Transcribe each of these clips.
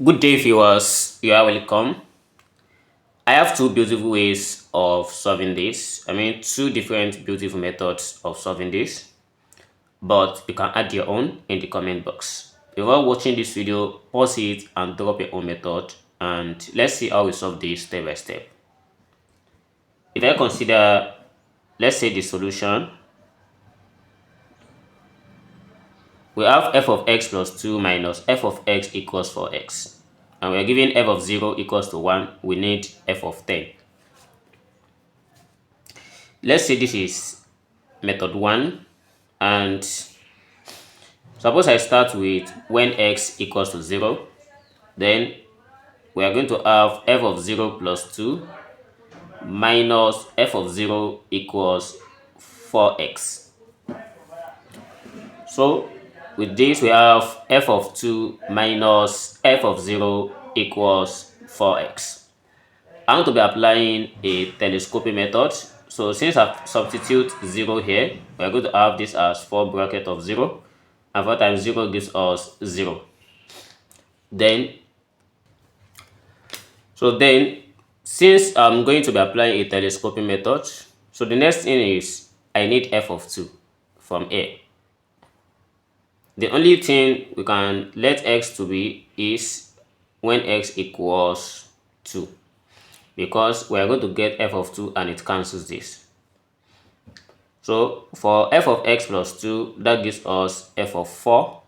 Good day, viewers. You are welcome. I have two beautiful ways of solving this. Two different beautiful methods of solving this, but you can add your own in the comment box. Before watching this video, pause it and drop your own method, and let's see how we solve this step by step. If I consider, let's say, the solution, we have f of x plus 2 minus f of x equals 4x. And we are given f of 0 equals to 1. We need f of 10. Let's say this is method 1, and suppose I start with when x equals to 0, then we are going to have f of 0 plus 2 minus f of 0 equals 4x. So with this we have f of 2 minus f of 0 equals 4x. I want to be applying a telescoping method. So since I substitute 0 here, we are going to have this as 4 bracket of 0, and 4 times 0 gives us 0. Then since I'm going to be applying a telescoping method, so the next thing is I need f of 2 from A. The only thing we can let x to be is when x equals 2, because we are going to get f of 2 and it cancels this. So for f of x plus 2, that gives us f of 4,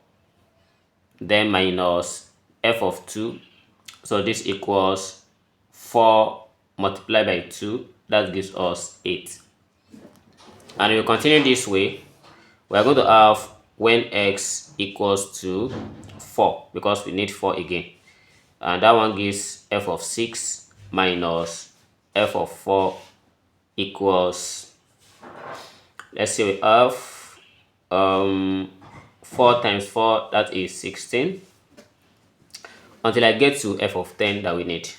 then minus f of 2. So this equals 4 multiplied by 2, that gives us 8. And we continue this way, we are going to have when x equals to 4, because we need 4 again. And that one gives f of 6 minus f of 4 equals, let's say we have 4 times 4, that is 16, until I get to f of 10 that we need.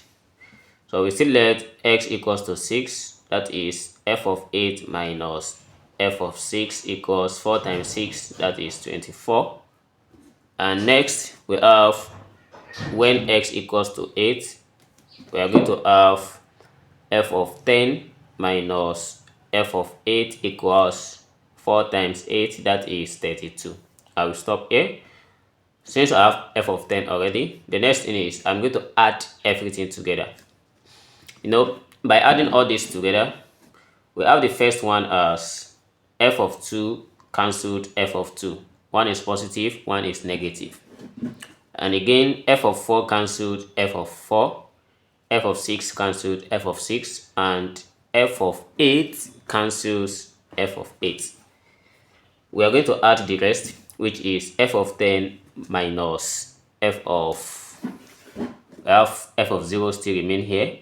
So we still let x equals to 6, that is f of 8 minus f of 6 equals 4 times 6, that is 24. And next we have when x equals to 8, we are going to have f of 10 minus f of 8 equals 4 times 8, that is 32. I will stop here. Since I have f of 10 already, the next thing is I'm going to add everything together. By adding all this together, we have the first one as f of 2 cancelled f of 2. One is positive, one is negative. And again, f of 4 cancelled f of 4, f of 6 cancelled f of 6, and f of 8 cancels f of 8. We are going to add the rest, which is f of 10 minus f of 0 still remain here,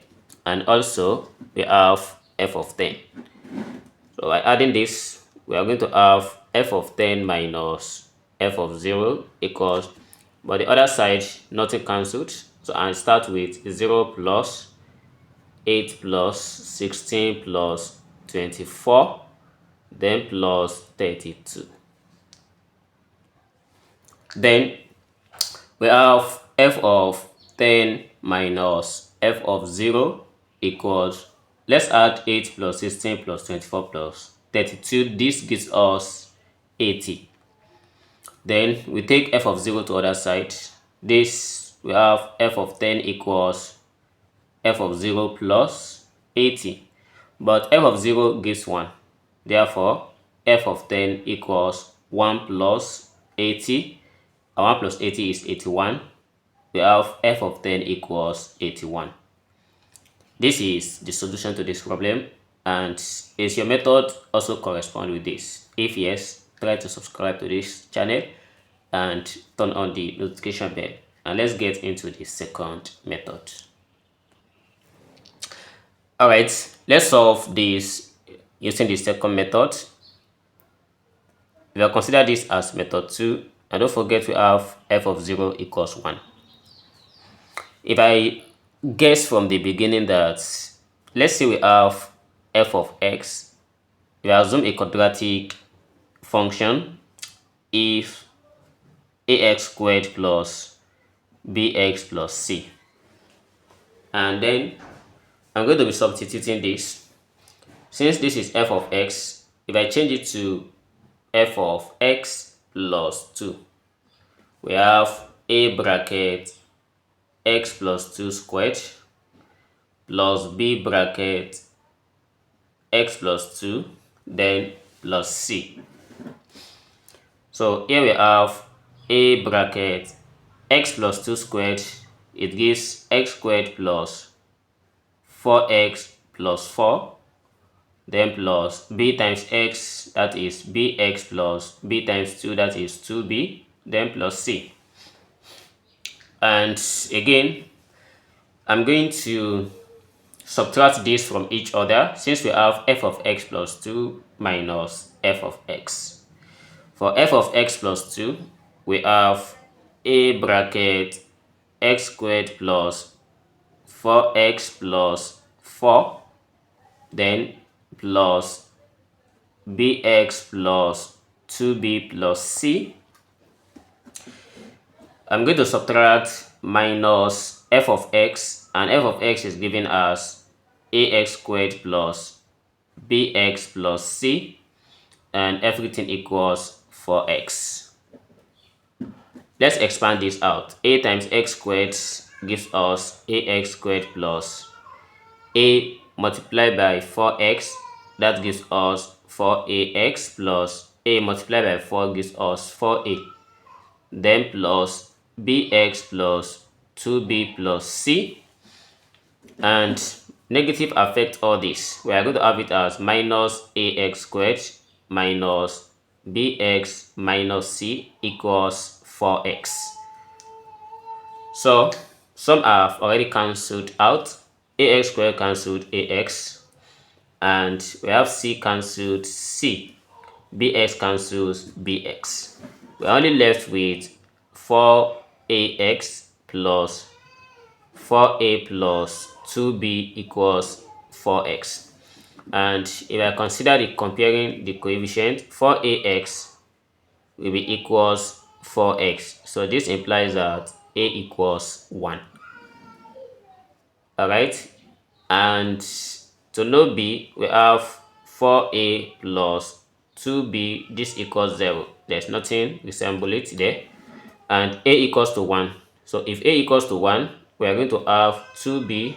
and also we have f of 10. So by adding this, we are going to have f of 10 minus f of 0 equals, but the other side nothing cancelled, so I start with 0 plus 8 plus 16 plus 24, then plus 32. Then we have f of 10 minus f of 0 equals, let's add 8 plus 16 plus 24 plus 32. This gives us 80. Then we take f of 0 to other side. This we have f of 10 equals f of 0 plus 80. But f of 0 gives 1. Therefore, f of 10 equals 1 plus 80. And 1 plus 80 is 81. We have f of 10 equals 81. This is the solution to this problem. And is your method also correspond with this? If yes, try to subscribe to this channel and turn on the notification bell. And let's get into the second method. Alright, let's solve this using the second method. We will consider this as method 2, and don't forget we have f of 0 equals 1. If I guess from the beginning that, let's say we have f of x, we assume a quadratic function if ax squared plus bx plus c. And then I'm going to be substituting this. Since this is f of x, if I change it to f of x plus 2, we have a bracket x plus 2 squared plus b bracket x plus 2, then plus c. So here we have a bracket x plus 2 squared, it gives x squared plus 4x plus 4, then plus b times x, that is bx plus b times 2, that is 2b, then plus c. And again, I'm going to subtract this from each other since we have f of x plus 2 minus f of x. For f of x plus 2, we have a bracket x squared plus 4x plus 4, then plus bx plus 2b plus c. I'm going to subtract minus f of x, and f of x is given as ax squared plus bx plus c, and everything equals 4x. Let's expand this out. A times x squared gives us ax squared plus a multiplied by 4x, that gives us 4ax, plus a multiplied by 4 gives us 4a, then plus bx plus 2b plus c, and negative affect all this. We are going to have it as minus ax squared minus bx minus c equals 4x. So some have already cancelled out. Ax squared cancelled ax, and we have c cancelled c, bx cancels bx. We're only left with 4ax plus 4a plus 2b equals 4x. And if I consider comparing the coefficient, 4ax will be equals 4x. So this implies that a equals 1. Alright, and to know b, we have 4a plus 2b, this equals 0. There's nothing resemble it there. And a equals to 1. So if a equals to 1, we are going to have 2b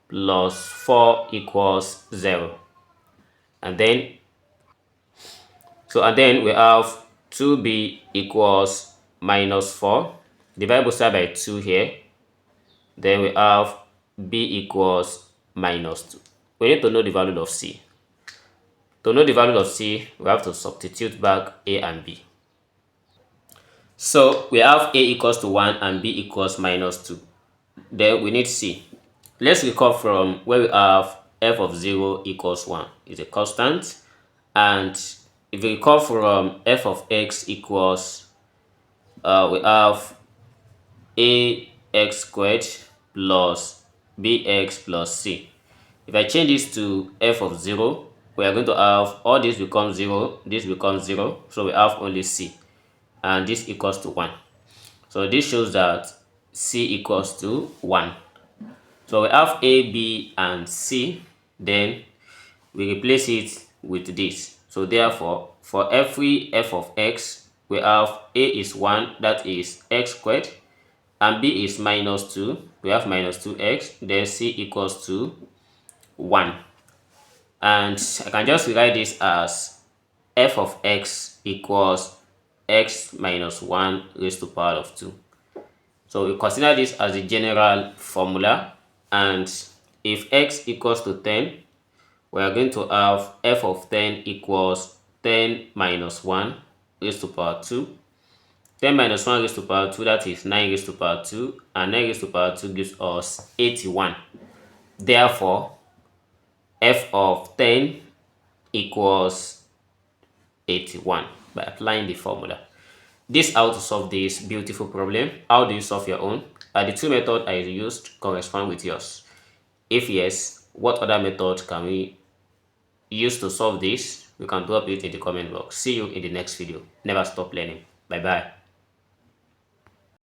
plus 4 equals 0. And then we have 2b equals minus 4. Divide both sides by 2 here. Then we have b equals minus 2. We need to know the value of c. To know the value of c, we have to substitute back a and b. So we have a equals to 1 and b equals minus 2. Then we need c. Let's recall from where we have f of 0 equals 1 is a constant, and if we recall from f of x equals, we have ax squared plus bx plus c. If I change this to f of 0, we are going to have all this becomes 0, this becomes 0, so we have only c, and this equals to 1. So this shows that c equals to 1. So we have a, b, and c, then we replace it with this. So therefore, for every f of x, we have a is 1, that is x squared, and b is minus 2, we have minus 2x, then c equals to 1. And I can just rewrite this as f of x equals x minus 1 raised to power of 2. So we consider this as the general formula, and if x equals to 10, we are going to have f of 10 equals 10 minus 1 raised to power 2. 10 minus 1 raised to power 2, that is 9 raised to power 2, and 9 raised to power 2 gives us 81. Therefore, f of 10 equals 81 by applying the formula. This is how to solve this beautiful problem. How do you solve your own? Are the two methods I used correspond with yours? If yes, what other method can we use to solve this? You can drop it in the comment box. See you in the next video. Never stop learning. Bye bye.